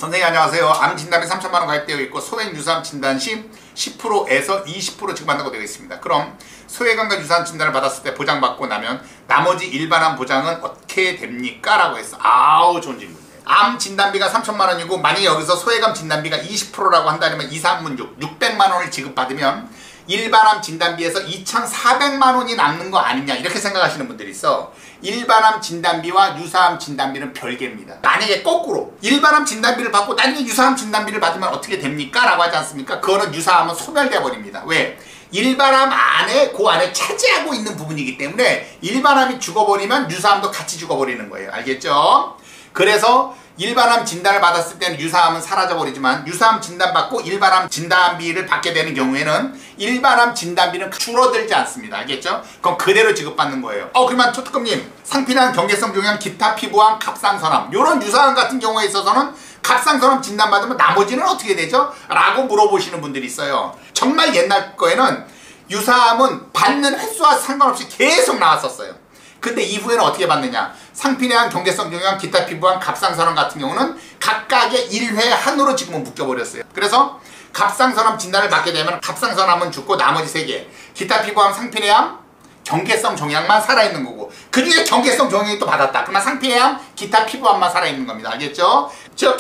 선생님 안녕하세요. 암 진단비 3,000만원 가입되어 있고 소액 유사암 진단 시 10%에서 20% 지급한다고 되어 있습니다. 그럼 소액암과 유사암 진단을 받았을 때 보장받고 나면 나머지 일반암 보장은 어떻게 됩니까? 라고 했어. 아우 좋은 질문이에요. 암 진단비가 3,000만원이고 만약에 여기서 소액암 진단비가 20%라고 한다면 2, 3문 600만원을 지급받으면 일반암 진단비에서 2,400만원이 남는 거 아니냐 이렇게 생각하시는 분들이 있어. 일반암 진단비와 유사암 진단비는 별개입니다. 만약에 거꾸로 일반암 진단비를 받고 나중에 유사암 진단비를 받으면 어떻게 됩니까? 라고 하지 않습니까? 그거는 유사암은 소멸돼 버립니다. 왜? 일반암 안에 그 안에 차지하고 있는 부분이기 때문에 일반암이 죽어버리면 유사암도 같이 죽어버리는 거예요. 알겠죠? 그래서 일반암 진단을 받았을 때는 유사암은 사라져버리지만 유사암 진단받고 일반암 진단비를 받게 되는 경우에는 일반암 진단비는 줄어들지 않습니다. 알겠죠? 그럼 그대로 지급받는 거예요. 그러면 초특급님 상피난 경계성 종양 기타 피부암 갑상선암 이런 유사암 같은 경우에 있어서는 갑상선암 진단받으면 나머지는 어떻게 되죠? 라고 물어보시는 분들이 있어요. 정말 옛날 거에는 유사암은 받는 횟수와 상관없이 계속 나왔었어요. 근데 이후에는 어떻게 받느냐? 상피내암, 경계성 종양, 기타 피부암, 갑상선암 같은 경우는 각각의 1회 한으로 지금은 묶여버렸어요. 그래서 갑상선암 진단을 받게 되면 갑상선암은 죽고 나머지 3개 기타 피부암, 상피내암, 경계성 종양만 살아있는 거고 그 중에 경계성 종양이 또 받았다. 그러면 상피내암, 기타 피부암만 살아있는 겁니다. 알겠죠? 즉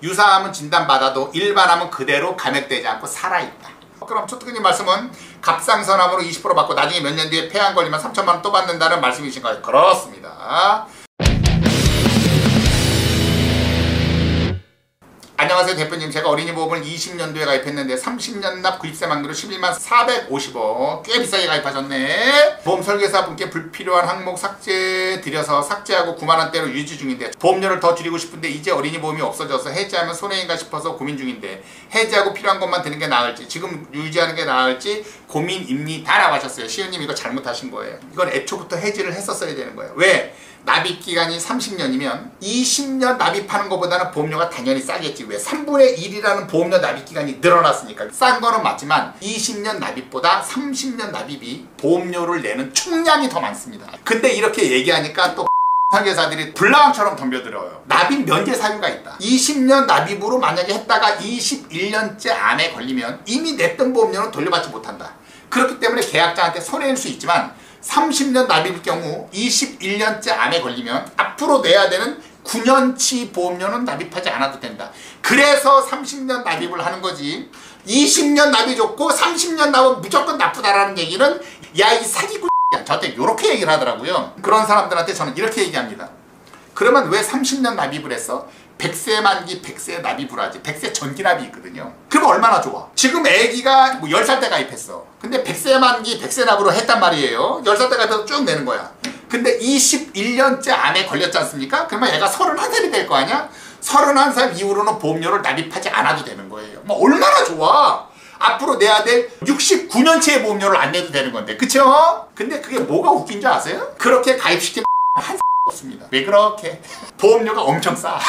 유사암은 진단받아도 일반암은 그대로 감액되지 않고 살아있다. 그럼 초특급님 말씀은 갑상선암으로 20% 받고 나중에 몇 년 뒤에 폐암 걸리면 3,000만원 또 받는다는 말씀이신 거예요. 그렇습니다. 안녕하세요 대표님. 제가 어린이보험을 20년도에 가입했는데 30년 납 구입세 만기로 11만 450원 꽤 비싸게 가입하셨네. 보험 설계사분께 불필요한 항목 삭제 드려서 삭제하고 9만원대로 유지 중인데 보험료를 더 줄이고 싶은데 이제 어린이보험이 없어져서 해지하면 손해인가 싶어서 고민 중인데 해지하고 필요한 것만 드는 게 나을지 지금 유지하는 게 나을지 고민입니다 라고 하셨어요. 시은님 이거 잘못하신 거예요. 이건 애초부터 해지를 했었어야 되는 거예요. 왜? 납입기간이 30년이면 20년 납입하는 것보다는 보험료가 당연히 싸겠지. 왜? 3분의 1이라는 보험료 납입기간이 늘어났으니까. 싼 거는 맞지만 20년 납입보다 30년 납입이 보험료를 내는 총량이 더 많습니다. 근데 이렇게 얘기하니까 또 설계사들이 불나방처럼 덤벼들어요. 납입 면제 사유가 있다. 20년 납입으로 만약에 했다가 21년째 안에 걸리면 이미 냈던 보험료는 돌려받지 못한다. 그렇기 때문에 계약자한테 손해일 수 있지만 30년 납입일 경우 21년째 안에 걸리면 앞으로 내야 되는 9년치 보험료는 납입하지 않아도 된다. 그래서 30년 납입을 하는 거지. 20년 납입 좋고 30년 납은 무조건 나쁘다라는 얘기는 야 이 사기꾼 저한테 이렇게 얘기를 하더라고요. 그런 사람들한테 저는 이렇게 얘기합니다. 그러면 왜 30년 납입을 했어? 100세 만기 100세 납입을 하지. 100세 전기 납입이 있거든요. 그러면 얼마나 좋아? 지금 애기가 뭐 10살 때 가입했어. 근데 100세 만기 100세 납으로 했단 말이에요. 10살 때 가입해서 쭉 내는 거야. 근데 21년째 안에 걸렸지 않습니까? 그러면 애가 31살이 될 거 아니야? 31살 이후로는 보험료를 납입하지 않아도 되는 거예요. 뭐 얼마나 좋아? 앞으로 내야 될 69년치의 보험료를 안 내도 되는 건데. 그쵸? 근데 그게 뭐가 웃긴 줄 아세요? 그렇게 가입시킨 한 없습니다. 왜 그렇게? 보험료가 엄청 싸.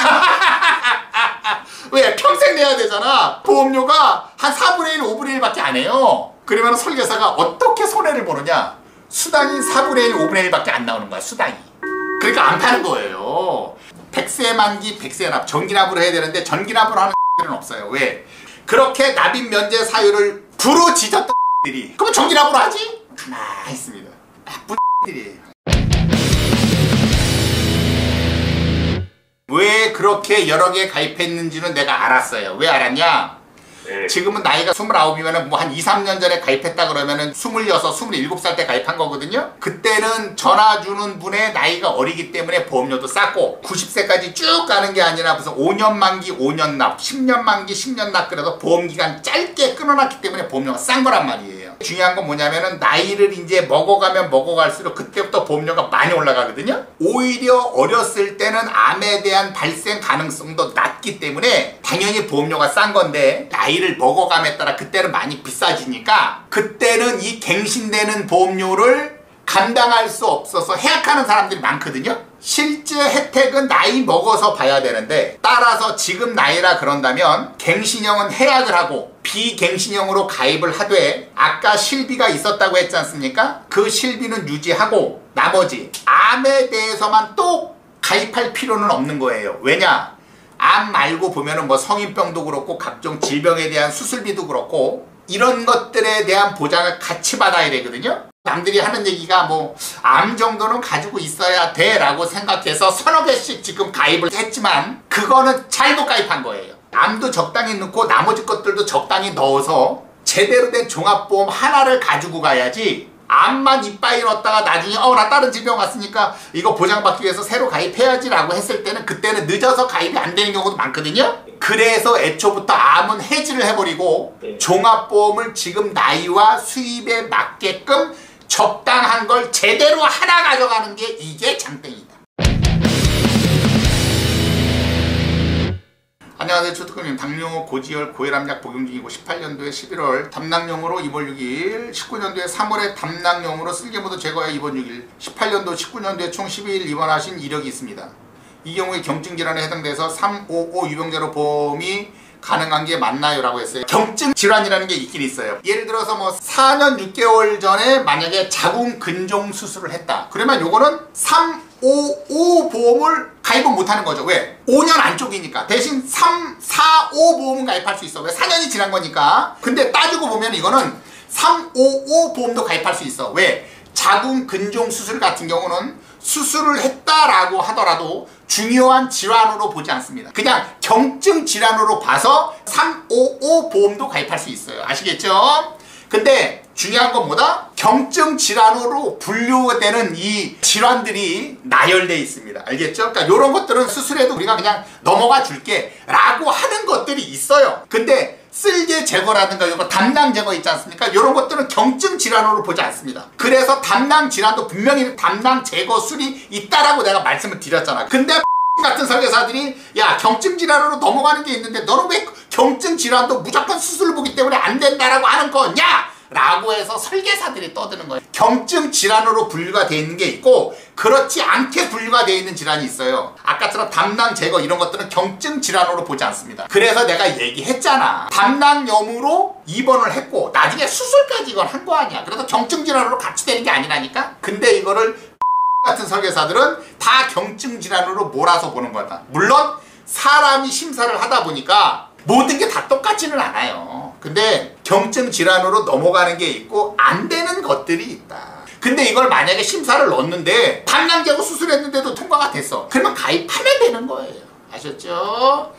왜? 평생 내야 되잖아. 보험료가 한 4분의 1, 5분의 1밖에 안 해요. 그러면 설계사가 어떻게 손해를 보느냐? 수당이 4분의 1, 5분의 1밖에 안 나오는 거야. 수당이. 그러니까 안 파는 거예요. 100세 만기 100세 납. 전기납으로 해야 되는데 전기납으로 하는 들은 없어요. 왜? 그렇게 납입 면제 사유를 부르짖었던 들이 그러면 전기납으로 하지? 가만히 있습니다. 나쁜 들이에요. 왜 그렇게 여러 개 가입했는지는 내가 알았어요. 왜 알았냐? 지금은 나이가 29이면 뭐 한 2, 3년 전에 가입했다 그러면은 26, 27살 때 가입한 거거든요. 그때는 전화 주는 분의 나이가 어리기 때문에 보험료도 쌌고 90세까지 쭉 가는 게 아니라 무슨 5년 만기 5년 납, 10년 만기 10년 납 그래도 보험기간 짧게 끊어놨기 때문에 보험료가 싼 거란 말이에요. 중요한 건 뭐냐면은 나이를 이제 먹어가면 먹어갈수록 그때부터 보험료가 많이 올라가거든요. 오히려 어렸을 때는 암에 대한 발생 가능성도 낮기 때문에 당연히 보험료가 싼 건데 나이를 먹어감에 따라 그때는 많이 비싸지니까 그때는 이 갱신되는 보험료를 감당할 수 없어서 해약하는 사람들이 많거든요. 실제 혜택은 나이 먹어서 봐야 되는데 따라서 지금 나이라 그런다면 갱신형은 해약을 하고 비갱신형으로 가입을 하되 아까 실비가 있었다고 했지 않습니까? 그 실비는 유지하고 나머지 암에 대해서만 또 가입할 필요는 없는 거예요. 왜냐? 암 말고 보면은 뭐 성인병도 그렇고 각종 질병에 대한 수술비도 그렇고 이런 것들에 대한 보장을 같이 받아야 되거든요. 남들이 하는 얘기가 뭐 암 정도는 가지고 있어야 돼 라고 생각해서 서너 개씩 지금 가입을 했지만 그거는 잘못 가입한 거예요. 암도 적당히 넣고 나머지 것들도 적당히 넣어서 제대로 된 종합보험 하나를 가지고 가야지 암만 이빠이 넣었다가 나중에 나 다른 질병 왔으니까 이거 보장받기 위해서 새로 가입해야지 라고 했을 때는 그때는 늦어서 가입이 안 되는 경우도 많거든요. 그래서 애초부터 암은 해지를 해버리고 종합보험을 지금 나이와 수입에 맞게끔 적당한 걸 제대로 하나 가져가는 게 이게 장땡이다. 안녕하세요. 초특급님. 당뇨, 고지혈, 고혈압약 복용 중이고 18년도에 11월 담낭용으로 입원 6일, 19년도에 3월에 담낭용으로 쓸개모두 제거해 입원 6일, 18년도, 19년도에 총 12일 입원하신 이력이 있습니다. 이 경우에 경증질환에 해당돼서 355 유병자로 보험이 가능한 게 맞나요? 라고 했어요. 경증 질환이라는 게 있긴 있어요. 예를 들어서 뭐 4년 6개월 전에 만약에 자궁 근종 수술을 했다. 그러면 요거는 355 보험을 가입은 못하는 거죠. 왜? 5년 안쪽이니까. 대신 345 보험은 가입할 수 있어. 왜? 4년이 지난 거니까. 근데 따지고 보면 이거는 355 보험도 가입할 수 있어. 왜? 자궁 근종 수술 같은 경우는 수술을 했다라고 하더라도 중요한 질환으로 보지 않습니다. 그냥 경증 질환으로 봐서 355 보험도 가입할 수 있어요. 아시겠죠? 근데 중요한 건 뭐다? 경증 질환으로 분류되는 이 질환들이 나열되어 있습니다. 알겠죠? 그러니까 이런 것들은 수술해도 우리가 그냥 넘어가 줄게 라고 하는 것들이 있어요. 근데 쓸개 제거라든가 이거 담낭 제거 있지 않습니까? 이런 것들은 경증 질환으로 보지 않습니다. 그래서 담낭 질환도 분명히 담낭 제거술이 있다라고 내가 말씀을 드렸잖아. 근데 같은 설계사들이 야 경증 질환으로 넘어가는 게 있는데 너는 왜 경증 질환도 무조건 수술을 보기 때문에 안 된다라고 하는 거냐? 라고 해서 설계사들이 떠드는 거예요. 경증 질환으로 분류가 되어 있는 게 있고 그렇지 않게 분류가 되어 있는 질환이 있어요. 아까처럼 담낭 제거 이런 것들은 경증 질환으로 보지 않습니다. 그래서 내가 얘기했잖아. 담낭염으로 입원을 했고 나중에 수술까지 이걸 한 거 아니야. 그래서 경증 질환으로 같이 되는 게 아니라니까. 근데 이거를 같은 설계사들은 다 경증 질환으로 몰아서 보는 거다. 물론 사람이 심사를 하다 보니까 모든 게 다 똑같지는 않아요. 근데 경증 질환으로 넘어가는 게 있고 안 되는 것들이 있다. 근데 이걸 만약에 심사를 넣었는데 담낭 제거 수술했는데도 통과가 됐어. 그러면 가입하면 되는 거예요. 아셨죠?